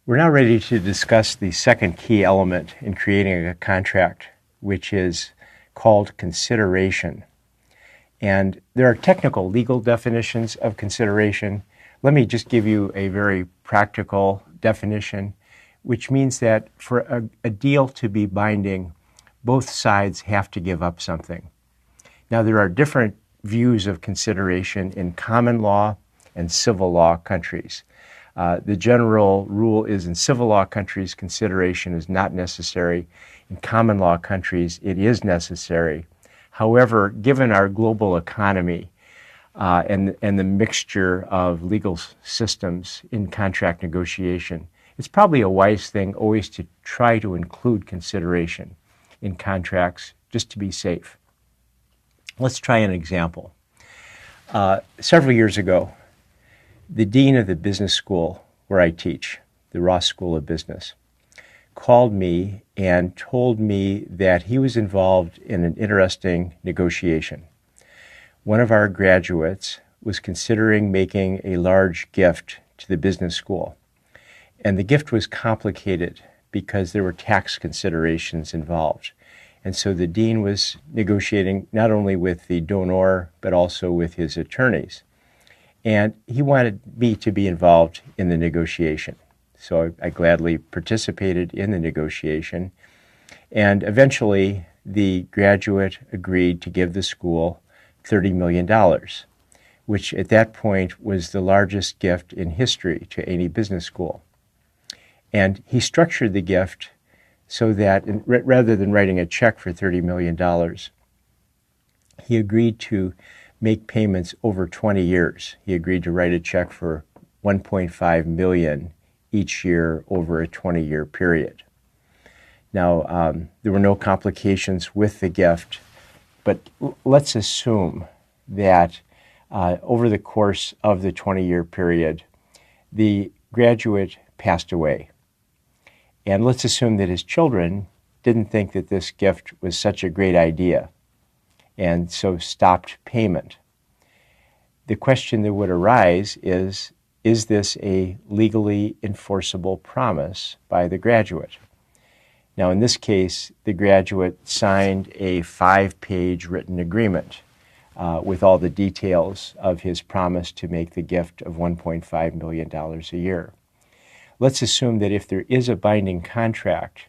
We're now ready to discuss the second key element in creating a contract, which is called consideration. And there are technical legal definitions of consideration. Let me just give you a very practical definition, which means that for a deal to be binding, both sides have to give up something. Now, there are different views of consideration in common law and civil law countries. The general rule is in civil law countries, consideration is not necessary. In common law countries, it is necessary. However, given our global economy and the mixture of legal systems in contract negotiation, it's probably a wise thing always to try to include consideration in contracts just to be safe. Let's try an example. Several years ago, the dean of the business school where I teach, the Ross School of Business, called me and told me that he was involved in an interesting negotiation. One of our graduates was considering making a large gift to the business school, and the gift was complicated because there were tax considerations involved. And so the dean was negotiating not only with the donor, but also with his attorneys. And he wanted me to be involved in the negotiation. So I gladly participated in the negotiation. And eventually, the graduate agreed to give the school $30 million, which at that point was the largest gift in history to any business school. And he structured the gift so that rather than writing a check for $30 million, he agreed to make payments over 20 years. He agreed to write a check for $1.5 million each year over a 20-year period. Now, there were no complications with the gift, but let's assume that over the course of the 20-year period, the graduate passed away. And let's assume that his children didn't think that this gift was such a great idea, and so stopped payment. The question that would arise is this a legally enforceable promise by the graduate? Now, in this case, the graduate signed a 5-page written agreement with all the details of his promise to make the gift of $1.5 million a year. Let's assume that if there is a binding contract,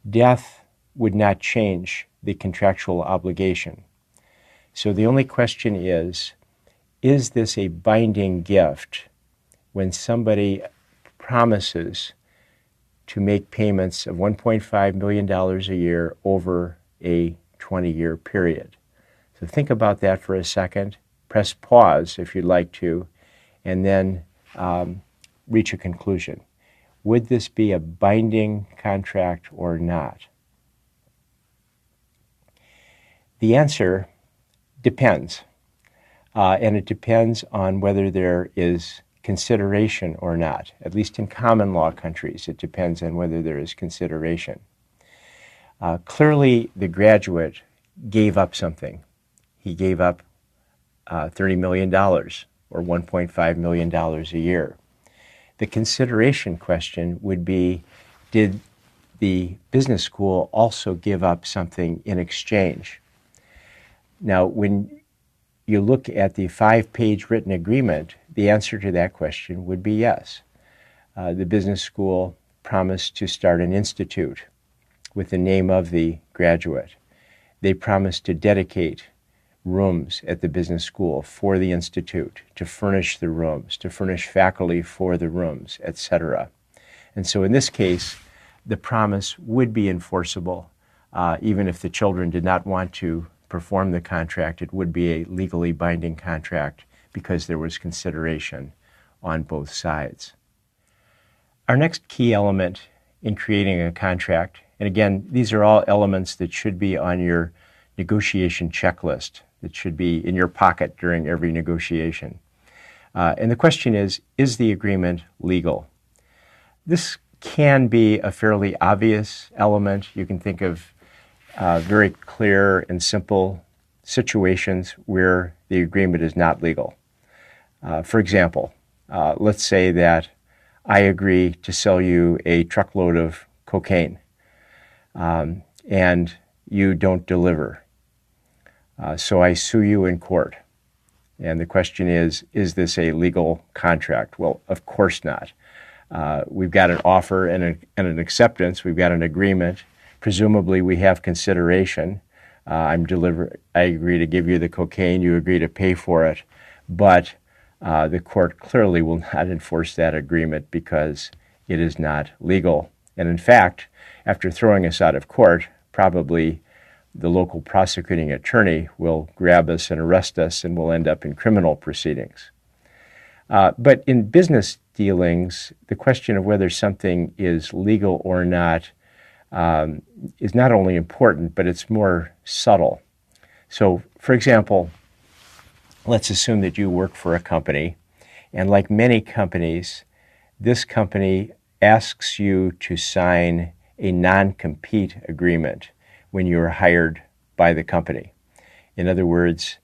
death would not change the contractual obligation. So the only question is this a binding gift when somebody promises to make payments of $1.5 million a year over a 20-year period? So think about that for a second. Press pause if you'd like to, and then reach a conclusion. Would this be a binding contract or not? The answer depends, and it depends on whether there is consideration or not. At least in common law countries, it depends on whether there is consideration. Clearly, the graduate gave up something. He gave up $30 million or $1.5 million a year. The consideration question would be, did the business school also give up something in exchange? Now, when you look at the 5-page written agreement, the answer to that question would be yes. The business school promised to start an institute with the name of the graduate. They promised to dedicate rooms at the business school for the institute, to furnish the rooms, to furnish faculty for the rooms, etc. And so in this case, the promise would be enforceable. Even if the children did not want to perform the contract, it would be a legally binding contract because there was consideration on both sides. Our next key element in creating a contract, and again, these are all elements that should be on your negotiation checklist, that should be in your pocket during every negotiation. And the question is the agreement legal? This can be a fairly obvious element. You can think of very clear and simple situations where the agreement is not legal. For example, let's say that I agree to sell you a truckload of cocaine, and you don't deliver. So I sue you in court. And the question is this a legal contract? Well, of course not. We've got an offer and an acceptance. We've got an agreement. Presumably we have consideration. I agree to give you the cocaine. You agree to pay for it. But the court clearly will not enforce that agreement because it is not legal. And in fact, after throwing us out of court, probably the local prosecuting attorney will grab us and arrest us, and we'll end up in criminal proceedings. But in business dealings, the question of whether something is legal or not is not only important, but it's more subtle. So, for example, let's assume that you work for a company, and like many companies, this company asks you to sign a non-compete agreement when you're hired by the company. In other words,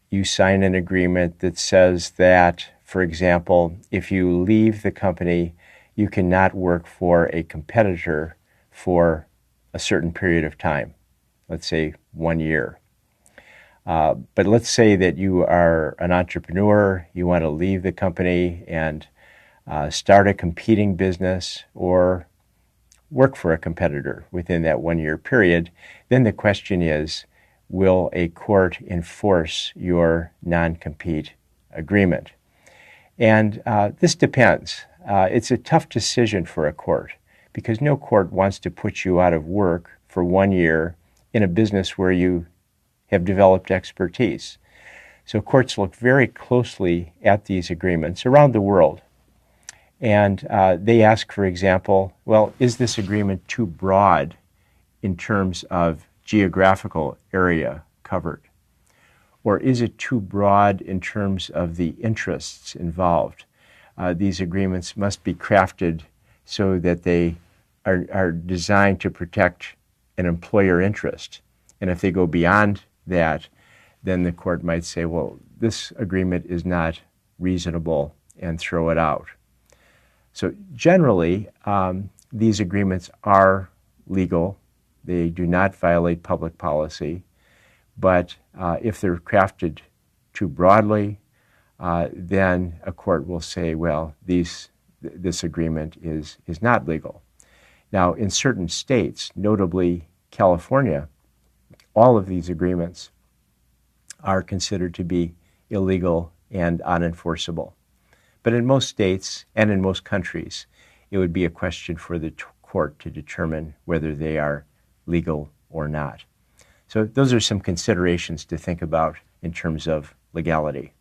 you sign an agreement that says that, for example, if you leave the company, you cannot work for a competitor for a certain period of time, let's say 1 year. But let's say that you are an entrepreneur, you want to leave the company and start a competing business or work for a competitor within that 1 year period. Then the question is, will a court enforce your non-compete agreement? And this depends. It's a tough decision for a court because no court wants to put you out of work for 1 year in a business where you have developed expertise. So courts look very closely at these agreements around the world. And they ask, for example, well, is this agreement too broad in terms of geographical area covered? Or is it too broad in terms of the interests involved? These agreements must be crafted so that they are designed to protect an employer interest. And if they go beyond that, then the court might say, well, this agreement is not reasonable and throw it out. So generally, these agreements are legal. They do not violate public policy. But if they're crafted too broadly, then a court will say, well, this agreement is not legal. Now, in certain states, notably California, all of these agreements are considered to be illegal and unenforceable. But in most states and in most countries, it would be a question for the court to determine whether they are legal or not. So those are some considerations to think about in terms of legality.